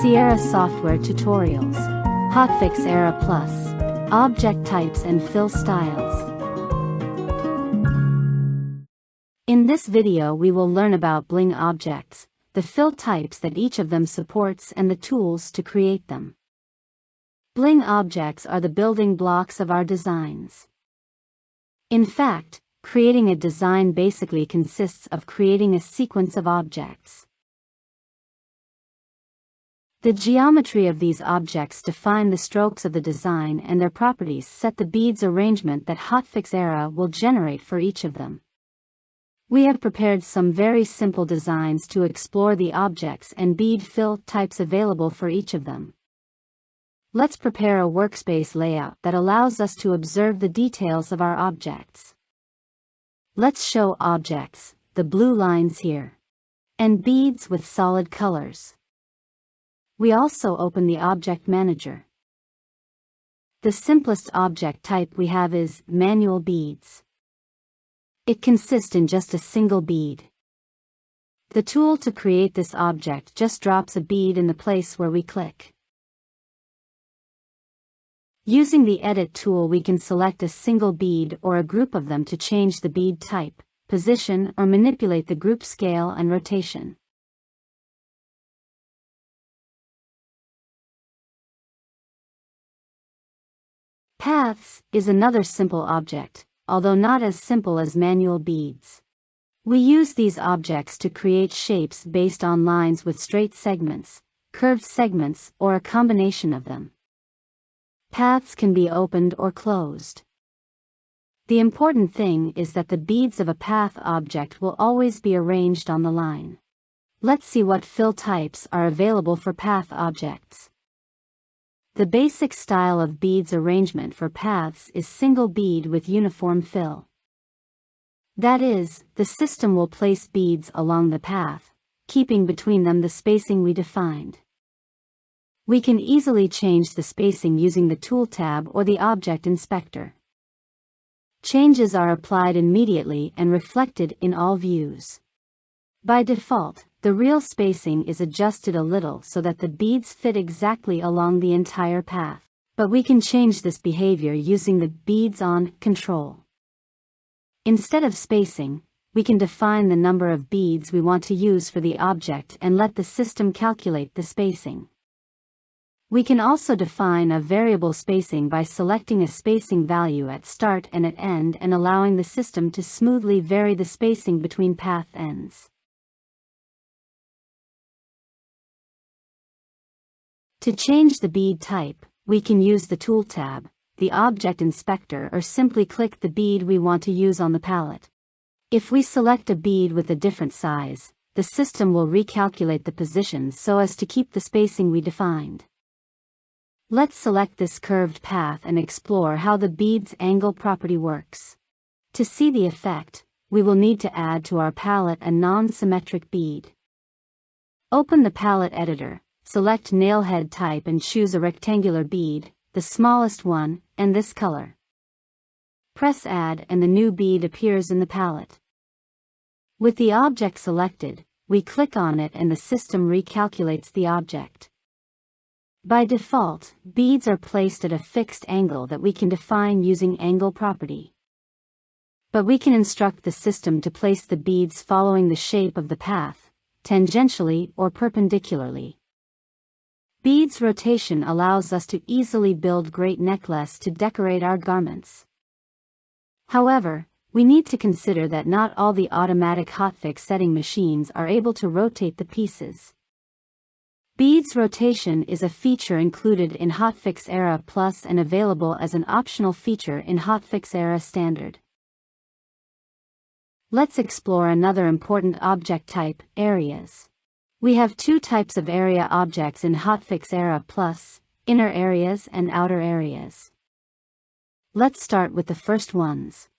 Sierra Software Tutorials. Hotfix Era Plus. Object Types and Fill Styles. In this video we will learn about Bling objects, the fill types that each of them supports and the tools to create them. Bling objects are the building blocks of our designs. In fact, creating a design basically consists of creating a sequence of objects. The geometry of these objects define the strokes of the design, and their properties set the beads arrangement that Hotfix Era will generate for each of them. We have prepared some very simple designs to explore the objects and bead fill types available for each of them. Let's prepare a workspace layout that allows us to observe the details of our objects. Let's show objects, the blue lines here, and beads with solid colors. We also open the Object Manager. The simplest object type we have is manual beads. It consists in just a single bead. The tool to create this object just drops a bead in the place where we click. Using the Edit tool, we can select a single bead or a group of them to change the bead type, position, or manipulate the group scale and rotation. Paths is another simple object, although not as simple as manual beads. We use these objects to create shapes based on lines with straight segments, curved segments, or a combination of them. Paths can be opened or closed. The important thing is that the beads of a path object will always be arranged on the line. Let's see what fill types are available for path objects. The basic style of beads arrangement for paths is single bead with uniform fill. That is, the system will place beads along the path, keeping between them the spacing we defined. We can easily change the spacing using the Tool tab or the Object Inspector. Changes are applied immediately and reflected in all views. By default, the real spacing is adjusted a little so that the beads fit exactly along the entire path, but we can change this behavior using the Beads On control. Instead of spacing, we can define the number of beads we want to use for the object and let the system calculate the spacing. We can also define a variable spacing by selecting a spacing value at start and at end and allowing the system to smoothly vary the spacing between path ends. To change the bead type, we can use the Tool tab, the Object Inspector, or simply click the bead we want to use on the palette. If we select a bead with a different size, the system will recalculate the positions so as to keep the spacing we defined. Let's select this curved path and explore how the bead's angle property works. To see the effect, we will need to add to our palette a non-symmetric bead. Open the palette editor. Select nailhead type and choose a rectangular bead, the smallest one, and this color. Press Add and the new bead appears in the palette. With the object selected, we click on it and the system recalculates the object. By default, beads are placed at a fixed angle that we can define using Angle property. But we can instruct the system to place the beads following the shape of the path, tangentially or perpendicularly. Beads rotation allows us to easily build great necklaces to decorate our garments. However, we need to consider that not all the automatic Hotfix setting machines are able to rotate the pieces. Beads rotation is a feature included in Hotfix Era Plus and available as an optional feature in Hotfix Era Standard. Let's explore another important object type, areas. We have two types of area objects in Hotfix Era Plus, inner areas and outer areas. Let's start with the first ones.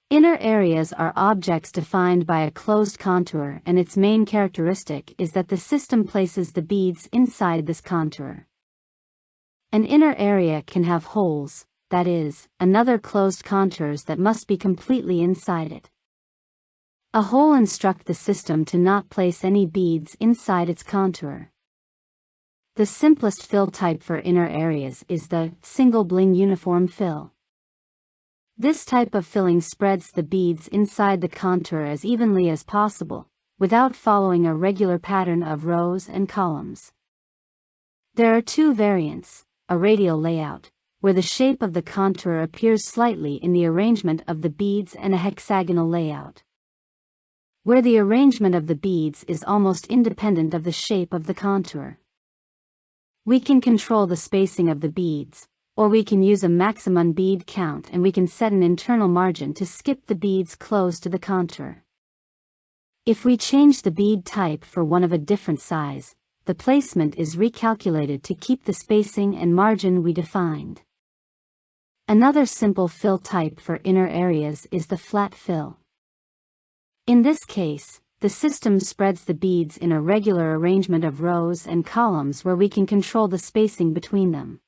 Inner areas are objects defined by a closed contour, and its main characteristic is that the system places the beads inside this contour. An inner area can have holes, that is, another closed contours that must be completely inside it. A hole instructs the system to not place any beads inside its contour. The simplest fill type for inner areas is the single bling uniform fill. This type of filling spreads the beads inside the contour as evenly as possible, without following a regular pattern of rows and columns. There are two variants: a radial layout, where the shape of the contour appears slightly in the arrangement of the beads, and a hexagonal layout, where the arrangement of the beads is almost independent of the shape of the contour. We can control the spacing of the beads, or we can use a maximum bead count, and we can set an internal margin to skip the beads close to the contour. If we change the bead type for one of a different size, the placement is recalculated to keep the spacing and margin we defined. Another simple fill type for inner areas is the flat fill. In this case, the system spreads the beads in a regular arrangement of rows and columns where we can control the spacing between them.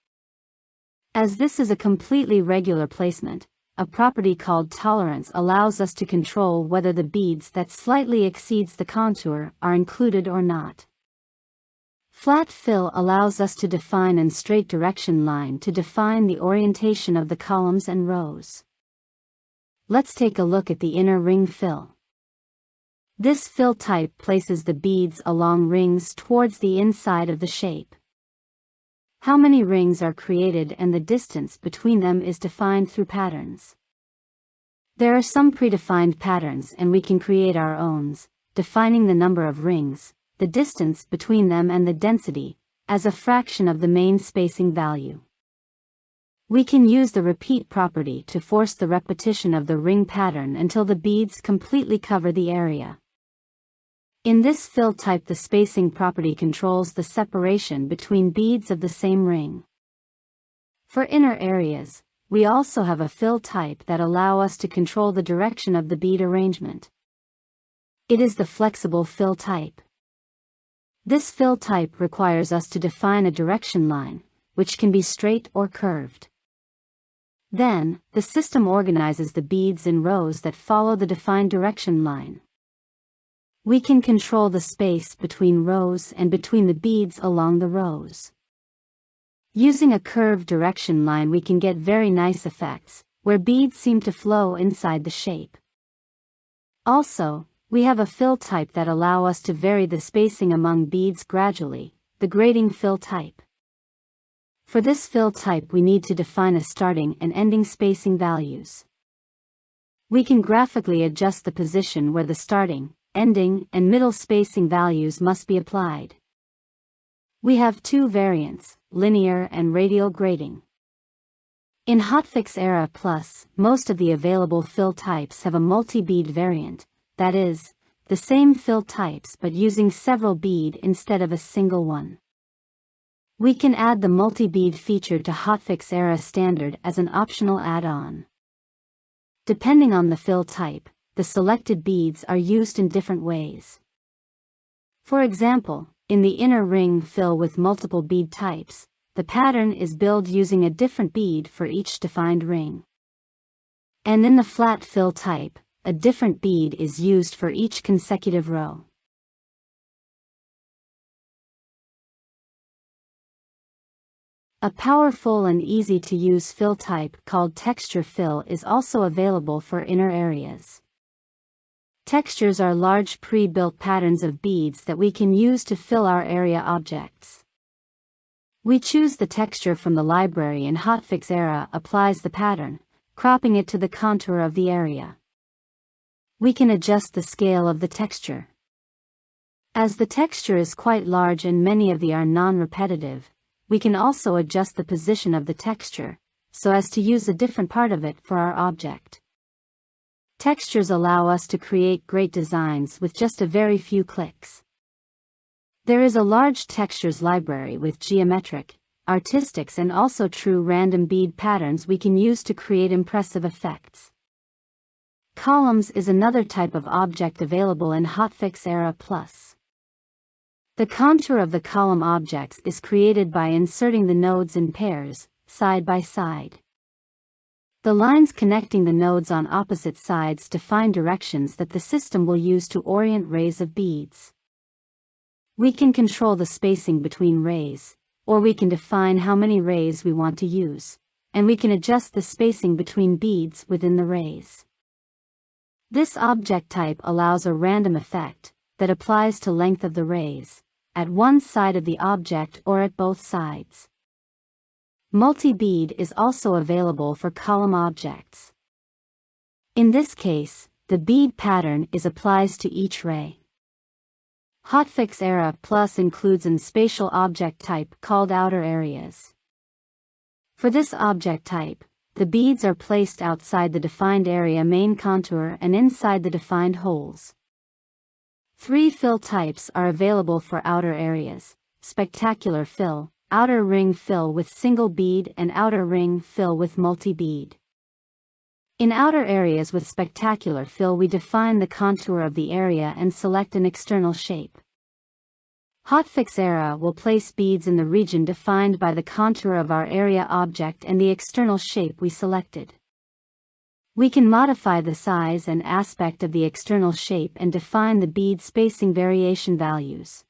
As this is a completely regular placement, a property called tolerance allows us to control whether the beads that slightly exceeds the contour are included or not. Flat fill allows us to define a straight direction line to define the orientation of the columns and rows. Let's take a look at the inner ring fill. This fill type places the beads along rings towards the inside of the shape. How many rings are created and the distance between them is defined through patterns. There are some predefined patterns, and we can create our own, defining the number of rings, the distance between them, and the density, as a fraction of the main spacing value. We can use the repeat property to force the repetition of the ring pattern until the beads completely cover the area. In this fill type, the spacing property controls the separation between beads of the same ring. For inner areas, we also have a fill type that allow us to control the direction of the bead arrangement. It is the flexible fill type. This fill type requires us to define a direction line, which can be straight or curved. Then, the system organizes the beads in rows that follow the defined direction line. We can control the space between rows and between the beads along the rows. Using a curved direction line, we can get very nice effects, where beads seem to flow inside the shape. Also, we have a fill type that allow us to vary the spacing among beads gradually, the grading fill type. For this fill type, we need to define a starting and ending spacing values. We can graphically adjust the position where the starting, ending, and middle spacing values must be applied. We have two variants, linear and radial grading. In Hotfix Era Plus, most of the available fill types have a multi-bead variant, that is, the same fill types but using several bead instead of a single one. We can add the multi-bead feature to Hotfix Era Standard as an optional add-on. Depending on the fill type, the selected beads are used in different ways. For example, in the inner ring fill with multiple bead types, the pattern is built using a different bead for each defined ring. And in the flat fill type, a different bead is used for each consecutive row. A powerful and easy-to-use fill type called texture fill is also available for inner areas. Textures are large pre-built patterns of beads that we can use to fill our area objects. We choose the texture from the library, and Hotfix Era applies the pattern, cropping it to the contour of the area. We can adjust the scale of the texture. As the texture is quite large and many of the are non-repetitive, we can also adjust the position of the texture, so as to use a different part of it for our object. Textures allow us to create great designs with just a very few clicks. There is a large textures library with geometric, artistics, and also true random bead patterns we can use to create impressive effects. Columns is another type of object available in Hotfix Era Plus. The contour of the column objects is created by inserting the nodes in pairs, side by side. The lines connecting the nodes on opposite sides define directions that the system will use to orient rays of beads. We can control the spacing between rays, or we can define how many rays we want to use, and we can adjust the spacing between beads within the rays. This object type allows a random effect that applies to length of the rays, at one side of the object or at both sides. Multi-bead is also available for column objects. In this case, the bead pattern is applies to each ray. Hotfix Era Plus includes an spatial object type called outer areas. For this object type, the beads are placed outside the defined area main contour and inside the defined holes. 3 fill types are available for outer areas: spectacular fill, outer ring fill with single bead, and outer ring fill with multi-bead. In outer areas with spectacular fill, we define the contour of the area and select an external shape. Hotfix Era will place beads in the region defined by the contour of our area object and the external shape we selected. We can modify the size and aspect of the external shape and define the bead spacing variation values.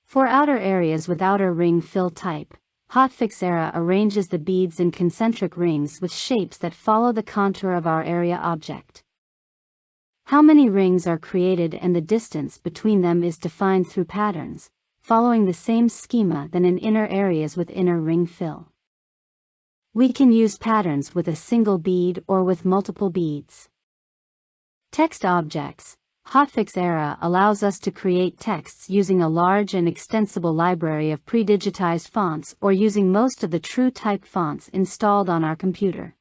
For outer areas with outer ring fill type, Hotfix Era arranges the beads in concentric rings with shapes that follow the contour of our area object. How many rings are created and the distance between them is defined through patterns, following the same schema than in inner areas with inner ring fill. We can use patterns with a single bead or with multiple beads. Text objects. Hotfix Era allows us to create texts using a large and extensible library of pre-digitized fonts or using most of the TrueType fonts installed on our computer.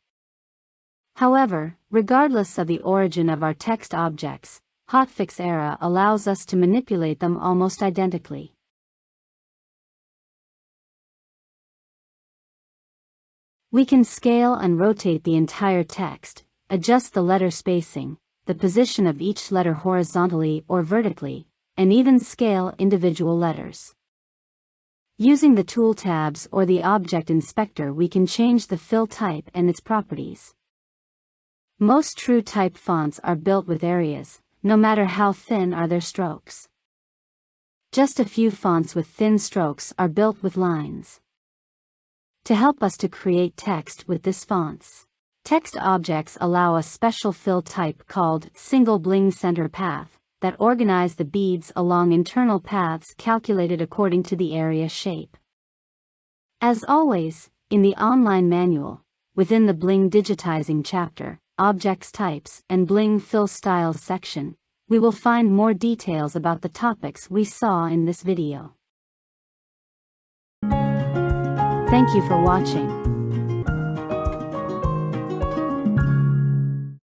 However, regardless of the origin of our text objects, Hotfix Era allows us to manipulate them almost identically. We can scale and rotate the entire text, adjust the letter spacing, the position of each letter horizontally or vertically, and even scale individual letters. Using the Tool tabs or the Object Inspector, we can change the fill type and its properties. Most TrueType fonts are built with areas, no matter how thin are their strokes. Just a few fonts with thin strokes are built with lines. To help us to create text with this fonts, text objects allow a special fill type called single bling center path that organize the beads along internal paths calculated according to the area shape. As always, in the online manual, within the Bling Digitizing chapter, Objects Types and Bling Fill Styles section, we will find more details about the topics we saw in this video. Thank you for watching.